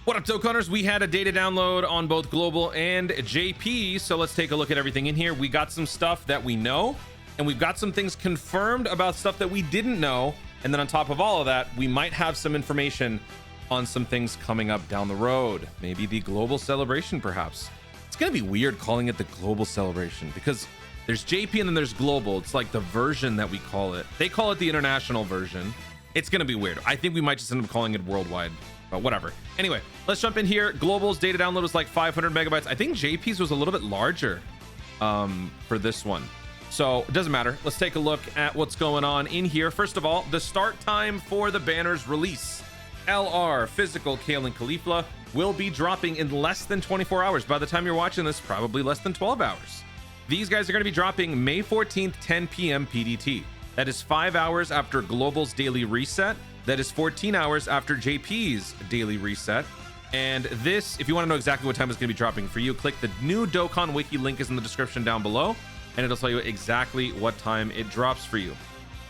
What up, Dokkaners? We had a data download on both global and JP, so let's take a look at everything in here. We got some stuff that we know, and we've got some things confirmed about stuff that we didn't know. And then on top of all of that, we might have some information on some things coming up down the road. Maybe the global celebration, perhaps. It's gonna be weird calling it the global celebration because there's JP and then there's global. It's like the version that we call it. They call it the international version. It's gonna be weird. I think we might just end up calling it worldwide. But whatever. Anyway, let's jump in here. Global's data download was like 500 megabytes. I think JP's was a little bit larger for this one. So it doesn't matter. Let's take a look at what's going on in here. First of all, the start time for the banner's release. LR Physical KALE CAULIFLA will be dropping in less than 24 hours. By the time you're watching this, probably less than 12 hours. These guys are going to be dropping May 14th, 10 p.m. PDT. That is 5 hours after Global's daily reset. That is 14 hours after JP's daily reset. And this, if you want to know exactly what time it's going to be dropping for you, click the new Dokkan Wiki link is in the description down below, and it'll tell you exactly what time it drops for you.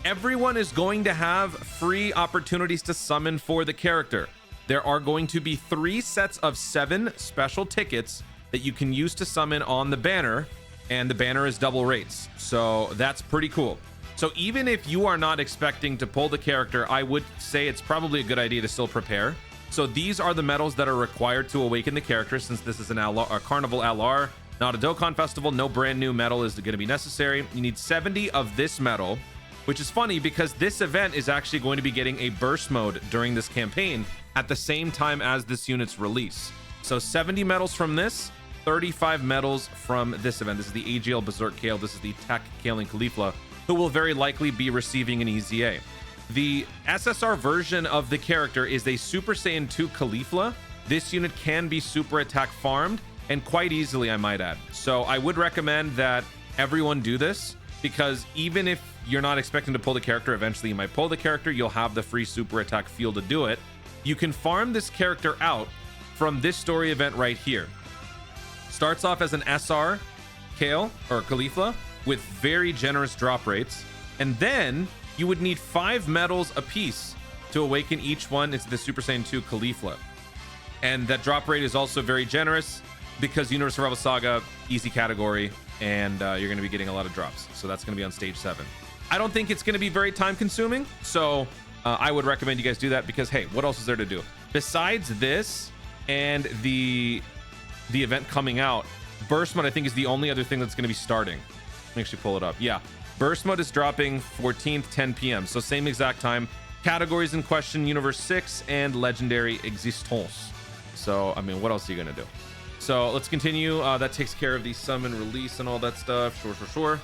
Everyone is going to have free opportunities to summon for the character. There are going to be 3 sets of 7 special tickets that you can use to summon on the banner, and the banner is double rates. So that's pretty cool. So even if you are not expecting to pull the character, I would say it's probably a good idea to still prepare. So these are the medals that are required to awaken the character, since this is a Carnival LR, not a Dokkan Festival. No brand new medal is going to be necessary. You need 70 of this medal, which is funny because this event is actually going to be getting a burst mode during this campaign at the same time as this unit's release. So 70 medals from this, 35 medals from this event. This is the AGL Berserk Kale. This is the Tech KALE CAULIFLA, who will very likely be receiving an EZA. The SSR version of the character is a Super Saiyan 2 Caulifla. This unit can be super attack farmed, and quite easily, I might add. So I would recommend that everyone do this, because even if you're not expecting to pull the character, eventually you might pull the character, you'll have the free super attack field to do it. You can farm this character out from this story event right here. Starts off as an SR Kale or Caulifla with very generous drop rates, and then you would need 5 medals apiece to awaken each one. It's the Super Saiyan 2 Caulifla, and that drop rate is also very generous because Universe Survival Saga, easy category, and you're going to be getting a lot of drops. So that's going to be on stage 7. I don't think it's going to be very time consuming, so I would recommend you guys do that, because hey, what else is there to do besides this and the event coming out? Burst mode, I think, is the only other thing that's going to be starting. Let me actually pull it up. Yeah, burst mode is dropping 14th, 10 p.m. So same exact time. Categories in question: Universe 6 and Legendary Existence. So I mean, what else are you gonna do? So let's continue. That takes care of the summon, release, and all that stuff. Sure.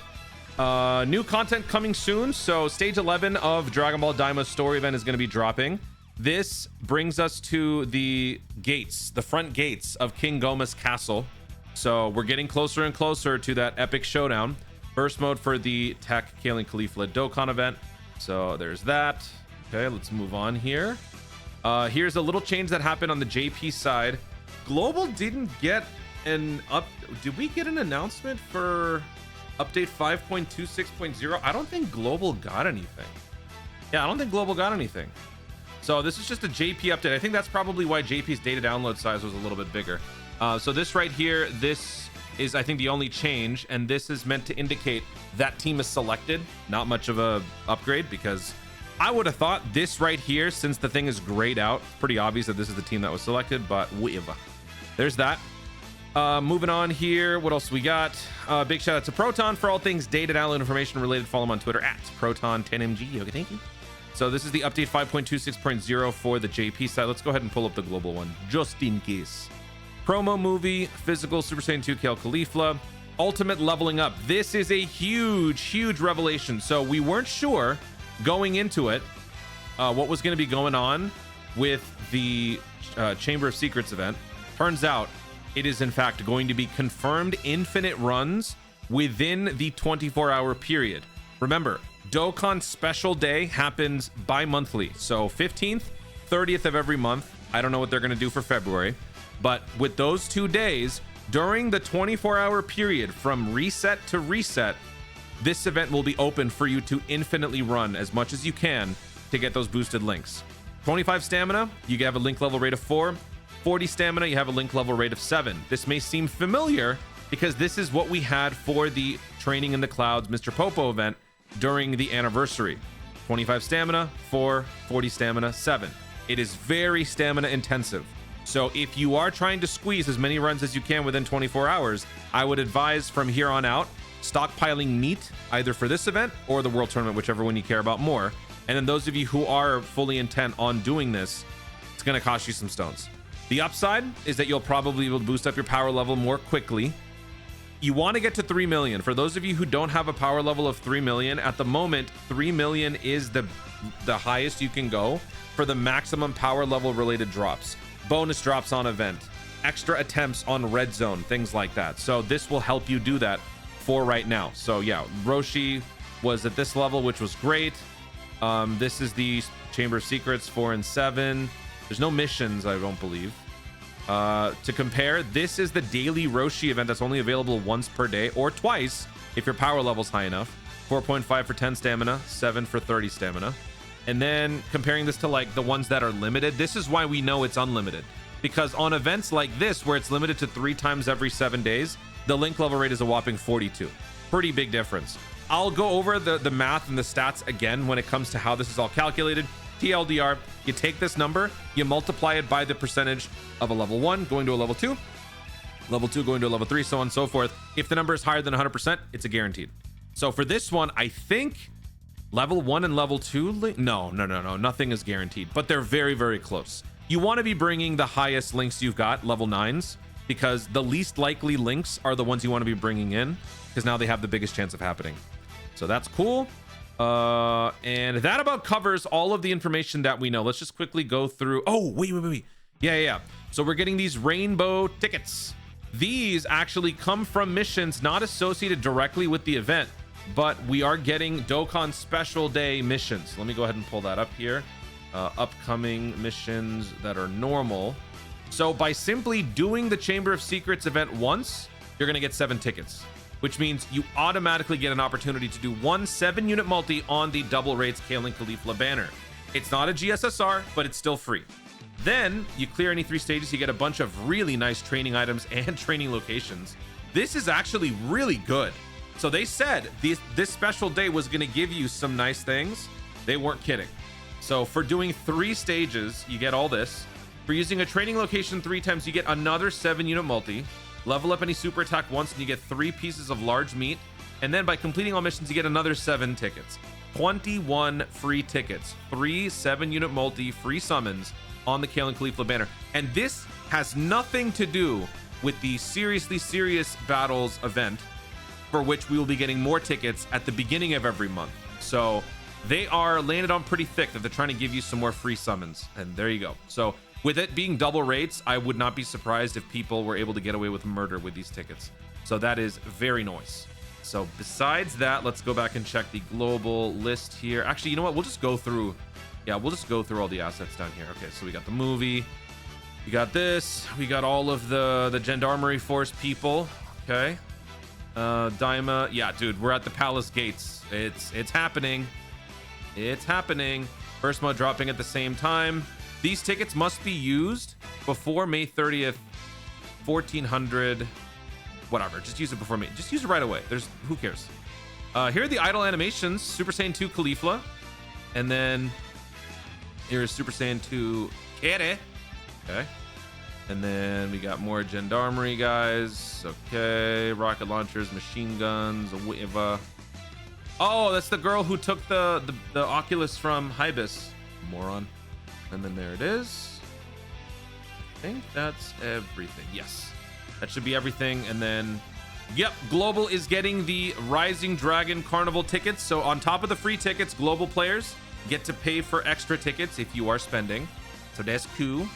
New content coming soon. So stage 11 of Dragon Ball Daima story event is going to be dropping. This brings us to the gates, the front gates of King Goma's castle. So we're getting closer and closer to that epic showdown. Burst mode for the Tech KALE CAULIFLA Dokkan event. So there's that. Okay, let's move on here. Here's a little change that happened on the JP side. Global didn't get an up. Did we get an announcement for update 5.26.0? I don't think Global got anything. Yeah, I don't think Global got anything. So this is just a JP update. I think that's probably why JP's data download size was a little bit bigger. So this right here, this is, I think, the only change, and this is meant to indicate that team is selected. Not much of a upgrade, because I would have thought this right here, since the thing is grayed out, pretty obvious that this is the team that was selected, but whatever. There's that. Moving on here, what else we got? Big shout out to Proton for all things data download information related. Follow him on Twitter at Proton10mg. Okay, thank you. So this is the update 5.26.0 for the JP side. Let's go ahead and pull up the global one, just in case. Promo movie, physical Super Saiyan 2 KALE CAULIFLA, ultimate leveling up. This is a huge revelation. So we weren't sure going into it what was going to be going on with the Chamber of Secrets event. Turns out it is in fact going to be confirmed infinite runs within the 24-hour period. Remember, Dokkan Special Day happens bi-monthly, so 15th, 30th of every month. I don't know what they're going to do for February, but with those 2 days during the 24-hour period from reset to reset, this event will be open for you to infinitely run as much as you can to get those boosted links. 25 stamina, you have a link level rate of 4. 40 stamina, you have a link level rate of 7. This may seem familiar because this is what we had for the Training in the Clouds Mr. Popo event during the anniversary. 25 stamina, 4, 40 stamina, 7. It is very stamina intensive. So if you are trying to squeeze as many runs as you can within 24 hours, I would advise from here on out, stockpiling meat either for this event or the World Tournament, whichever one you care about more. And then those of you who are fully intent on doing this, it's going to cost you some stones. The upside is that you'll probably be able to boost up your power level more quickly. You want to get to 3 million. For those of you who don't have a power level of 3 million, at the moment, 3 million is the highest you can go for the maximum power level related drops. Bonus drops on event, extra attempts on red zone, things like that. So this will help you do that for right now. So yeah, Roshi was at this level, which was great. This is the Chamber of Secrets 4 and 7. There's no missions, I don't believe. To compare, this is the daily Roshi event that's only available once per day or twice if your power level's high enough. 4.5 for 10 stamina, 7 for 30 stamina. And then comparing this to like the ones that are limited, this is why we know it's unlimited. Because on events like this, where it's limited to 3 times every 7 days, the link level rate is a whopping 42. Pretty big difference. I'll go over the math and the stats again when it comes to how this is all calculated. TLDR, you take this number, you multiply it by the percentage of a level 1 going to a level 2 going to a level 3, so on and so forth. If the number is higher than 100%, it's a guaranteed. So for this one, I think level 1 and level 2, no, nothing is guaranteed, but they're very, very close. You want to be bringing the highest links you've got, level 9s, because the least likely links are the ones you want to be bringing in, because now they have the biggest chance of happening. So that's cool. And that about covers all of the information that we know. Let's just quickly go through. Oh, wait. Yeah. So we're getting these rainbow tickets. These actually come from missions not associated directly with the event, but we are getting Dokkan special day missions. Let me go ahead and pull that up here. Upcoming missions that are normal. So by simply doing the Chamber of Secrets event once, you're going to get 7 tickets, which means you automatically get an opportunity to do one 7-unit multi on the double rates KALE CAULIFLA banner. It's not a GSSR, but it's still free. Then you clear any 3 stages, you get a bunch of really nice training items and training locations. This is actually really good. So they said this special day was going to give you some nice things. They weren't kidding. So for doing 3 stages, you get all this. For using a training location 3 times, you get another 7-unit multi. Level up any super attack once and you get 3 pieces of large meat. And then by completing all missions, you get another 7 tickets. 21 free tickets, 3 7-unit multi free summons on the KALE CAULIFLA banner. And this has nothing to do with the Seriously Serious Battles event, for which we will be getting more tickets at the beginning of every month. So they are landed on pretty thick that they're trying to give you some more free summons. And there you go. So with it being double rates, I would not be surprised if people were able to get away with murder with these tickets. So that is very nice. So besides that, let's go back and check the global list here. Actually, you know what? We'll just go through. Yeah, we'll just go through all the assets down here. Okay, so we got the movie. We got this. We got all of the Gendarmerie Force people. Okay. Daima. Yeah, dude, we're at the palace gates. It's happening. It's happening. First mode dropping at the same time. These tickets must be used before May 30th, 1400, whatever. Just use it before May. Just use it right away. Who cares? Here are the idle animations. Super Saiyan 2 Caulifla. And then here's Super Saiyan 2 Kere. Okay. And then we got more Gendarmerie guys. Okay. Rocket launchers, machine guns, a wave. Oh, that's the girl who took the Oculus from Hybis. Moron. And then there it is. I think that's everything. Yes, that should be everything. And then, yep, Global is getting the Rising Dragon Carnival tickets. So on top of the free tickets, Global players get to pay for extra tickets if you are spending. So that's cool.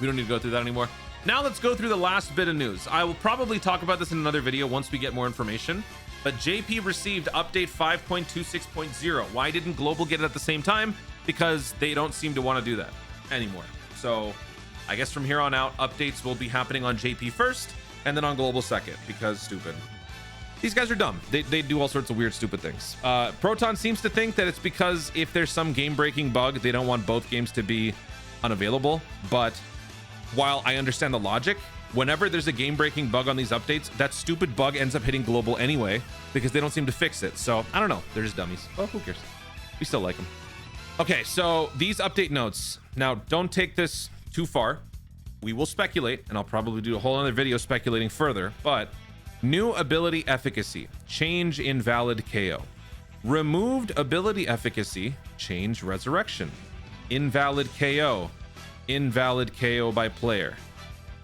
We don't need to go through that anymore. Now let's go through the last bit of news. I will probably talk about this in another video once we get more information. But JP received update 5.26.0. Why didn't Global get it at the same time? Because they don't seem to want to do that anymore. So I guess from here on out, updates will be happening on JP first and then on Global second, because stupid. These guys are dumb. They do all sorts of weird, stupid things. Proton seems to think that it's because if there's some game-breaking bug, they don't want both games to be unavailable. But while I understand the logic, whenever there's a game-breaking bug on these updates, that stupid bug ends up hitting global anyway because they don't seem to fix it. So I don't know. They're just dummies. Oh, who cares? We still like them. Okay, so these update notes. Now, don't take this too far. We will speculate, and I'll probably do a whole other video speculating further, but new ability efficacy, change invalid KO. Removed ability efficacy, change resurrection. Invalid KO, invalid KO by player.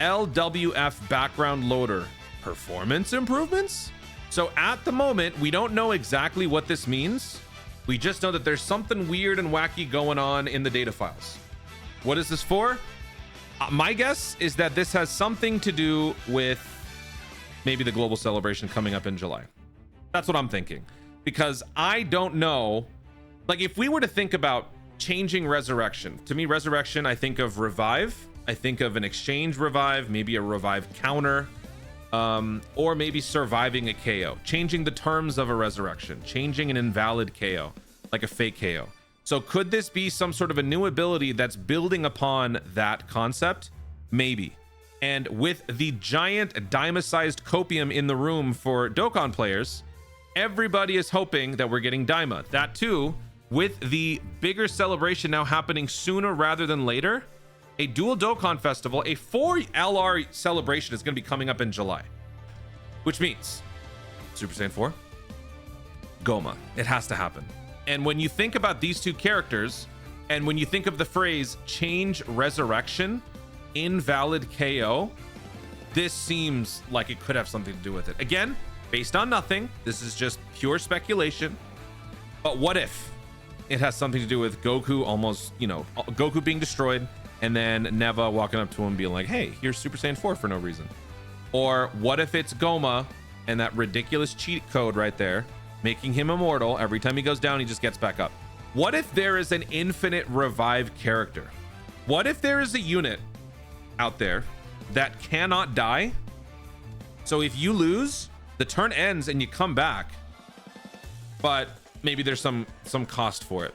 LWF background loader, performance improvements? So at the moment, we don't know exactly what this means. We just know that there's something weird and wacky going on in the data files. What is this for? My guess is that this has something to do with maybe the global celebration coming up in July. That's what I'm thinking. Because I don't know, like if we were to think about changing resurrection, to me, resurrection, I think of revive. I think of an exchange revive, maybe a revive counter, or maybe surviving a KO, changing the terms of a resurrection, changing an invalid KO, like a fake KO. So could this be some sort of a new ability that's building upon that concept? Maybe. And with the giant Daima-sized copium in the room for Dokkan players, everybody is hoping that we're getting Daima. That too, with the bigger celebration now happening sooner rather than later, a dual Dokkan festival, a 4 LR celebration is going to be coming up in July, which means Super Saiyan 4, Goma. It has to happen. And when you think about these two characters, and when you think of the phrase change resurrection, invalid KO, this seems like it could have something to do with it. Again, based on nothing. This is just pure speculation. But what if it has something to do with Goku almost, you know, Goku being destroyed, and then Neva walking up to him being like, hey, here's Super Saiyan 4 for no reason. Or what if it's Goma and that ridiculous cheat code right there, making him immortal. Every time he goes down, he just gets back up. What if there is an infinite revive character? What if there is a unit out there that cannot die? So if you lose, the turn ends and you come back, but maybe there's some cost for it.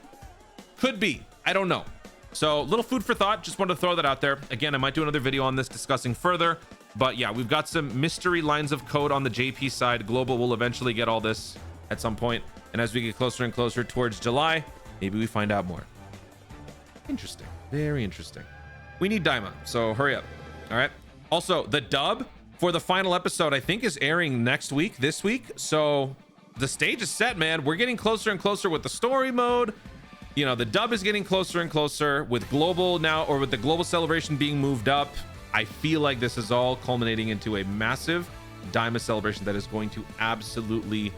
Could be. I don't know. So little food for thought. Just wanted to throw that out there. Again, I might do another video on this discussing further. But yeah, we've got some mystery lines of code on the JP side. Global will eventually get all this at some point. And as we get closer and closer towards July, maybe we find out more. Interesting. Very interesting. We need Daima, so hurry up. All right. Also, the dub for the final episode, I think, is airing next week, this week. So the stage is set, man. We're getting closer and closer with the story mode. You know, the dub is getting closer and closer with global now, or with the global celebration being moved up. I feel like this is all culminating into a massive Daima celebration that is going to absolutely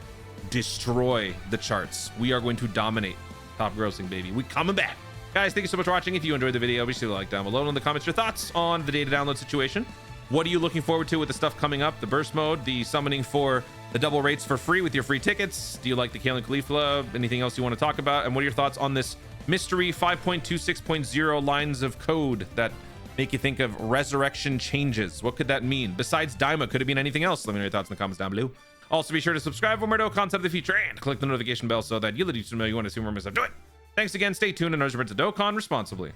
destroy the charts. We are going to dominate top grossing, baby. We coming back. Guys, thank you so much for watching. If you enjoyed the video, be sure to like down below in the comments your thoughts on the data download situation. What are you looking forward to with the stuff coming up? The burst mode, the summoning for the double rates for free with your free tickets. Do you like the KALE CAULIFLA? Anything else you want to talk about? And what are your thoughts on this mystery 5.26.0 lines of code that make you think of resurrection changes? What could that mean? Besides Daima, could it mean anything else? Let me know your thoughts in the comments down below. Also, be sure to subscribe for more Dokkan content of the future and click the notification bell so that you'll let each know you want to see more of myself do it. Thanks again. Stay tuned and remember to Dokkan responsibly.